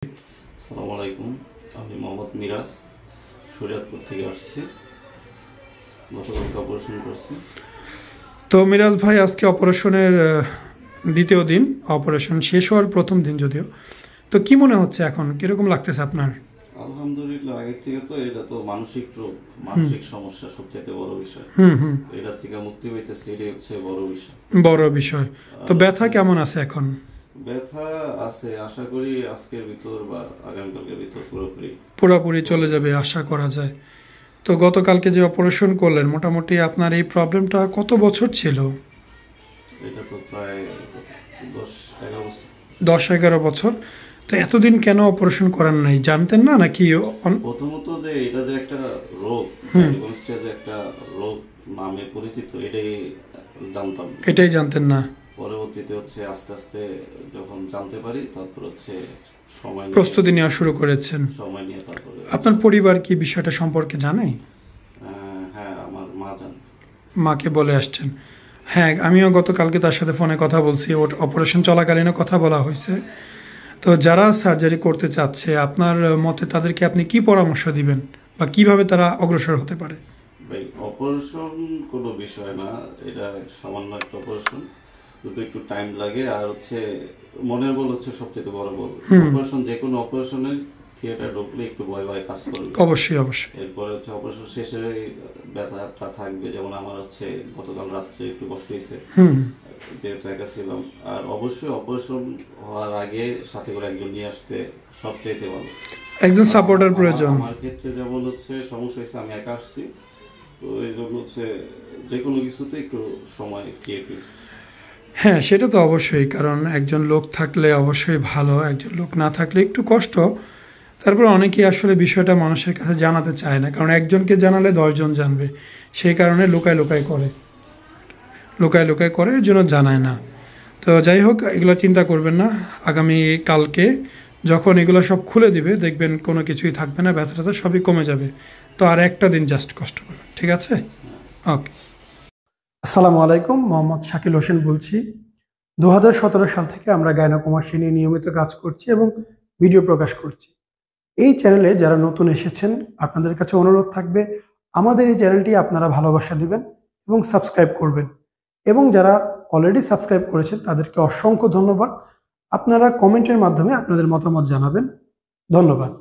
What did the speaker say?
আসসালামু আলাইকুম। আমি মোহাম্মদ মিরাজ, শরীয়তপুর থেকে আসছি। গতকালকে অপারেশন করছি। তো মিরাজ ভাই, আজকে অপারেশনের দ্বিতীয় দিন, অপারেশন শেষ হওয়ার প্রথম দিন যদিও। তো কি মনে হচ্ছে এখন, কিরকম লাগতেছে আপনার? আলহামদুলিল্লাহ, আগের থেকে তো এটা তো মানসিক রোগ, মানসিক সমস্যা সবচেয়ে বড় বিষয়। এটা থেকে মুক্তি পেতেছে, এটাই হচ্ছে বড় বিষয়। বড় বিষয়। তো ব্যথা কেমন আছে এখন? ব্যথা আছে, আশা করি আজকের ভিতর বা আগামীকালকের ভিতর পুরোপুরি চলে যাবে আশা করা যায়। তো গতকালকে যে অপারেশন করলেন, মোটামুটি আপনার এই প্রবলেমটা কত বছর ছিল? এটা তো প্রায় 10-11 বছর। 10-11 বছর। তো এতদিন কেন অপারেশন করেন নাই, জানতেন না নাকি? প্রথমত যে এটা যে একটা রোগ, যে একটা রোগ নামে পরিচিত, এটাই জানতেন না। পরবর্তীতে হচ্ছে আস্তে আস্তে যখন জানতে পারি, তারপর হচ্ছে প্রস্তুতি নেওয়া শুরু করেছেন। সময় নিয়ে তারপরে। আপনার পরিবার কি বিষয়টা সম্পর্কে জানে? হ্যাঁ, আমার মা জানে। মাকে বলে আসছেন? হ্যাঁ, আমিও গতকালকে তার সাথে ফোনে কথা বলছি, ওর অপারেশন চলাকালীনও কথা বলা হয়েছে। তো যারা সার্জারি করতে চাচ্ছে, আপনার মতে তাদেরকে আপনি কি পরামর্শ দিবেন বা কিভাবে তারা অগ্রসর হতে পারে? ভাই, অপারেশন কোনো বিষয় না, এটা সামান্য একটা অপারেশন, কিন্তু একটু টাইম লাগে। আর হচ্ছে মনের বল হচ্ছে সবচেয়ে বড় বল। অপারেশন, যে কোনো অপারেশনের থিয়েটার ঢুকলে একটু ভয় ভয় কাজ করবে। অবশ্যই অবশ্যই। এরপরে হচ্ছে অপারেশন শেষে ব্যথাটা থাকবে। যেমন আমার হচ্ছে গতকাল রাত্রে একটু কষ্ট হয়েছে, যেহেতু একা ছিলাম। আর অবশ্যই অপারেশন হওয়ার আগে সাথে করে একজন নিয়ে আসতে সবচাইতে ভালো, একজন সাপোর্টার প্রয়োজন। আমার ক্ষেত্রে যেমন হচ্ছে সমস্যা হয়েছে, আমি একা আসছি, তো এই জন্য হচ্ছে যে কোনো কিছুতে একটু সময় ক্রিয়েট হয়েছে। হ্যাঁ, সেটা তো অবশ্যই, কারণ একজন লোক থাকলে অবশ্যই ভালো, একজন লোক না থাকলে একটু কষ্ট। তারপর অনেকেই আসলে বিষয়টা মানুষের কাছে জানাতে চায় না, কারণ একজনকে জানালে 10 জন জানবে, সেই কারণে লুকায় লুকায় করে, এর জন্য জানায় না। তো যাই হোক, এগুলো চিন্তা করবেন না। আগামী কালকে যখন এগুলো সব খুলে দিবে, দেখবেন কোনো কিছুই থাকবে না, ব্যথা ট্যাথা সবই কমে যাবে। তো আর একটা দিন জাস্ট কষ্ট করবেন, ঠিক আছে? ওকে। আসসালামু আলাইকুম, মোহাম্মদ শাকিল হোসেন বলছি। 2017 সাল থেকে আমরা গাইনোকমার্সি নিয়ে নিয়মিত কাজ করছি এবং ভিডিও প্রকাশ করছি। এই চ্যানেলে যারা নতুন এসেছেন, আপনাদের কাছে অনুরোধ থাকবে আমাদের এই চ্যানেলটি আপনারা ভালোবাসা দিবেন এবং সাবস্ক্রাইব করবেন। এবং যারা অলরেডি সাবস্ক্রাইব করেছেন তাদেরকে অসংখ্য ধন্যবাদ। আপনারা কমেন্টের মাধ্যমে আপনাদের মতামত জানাবেন। ধন্যবাদ।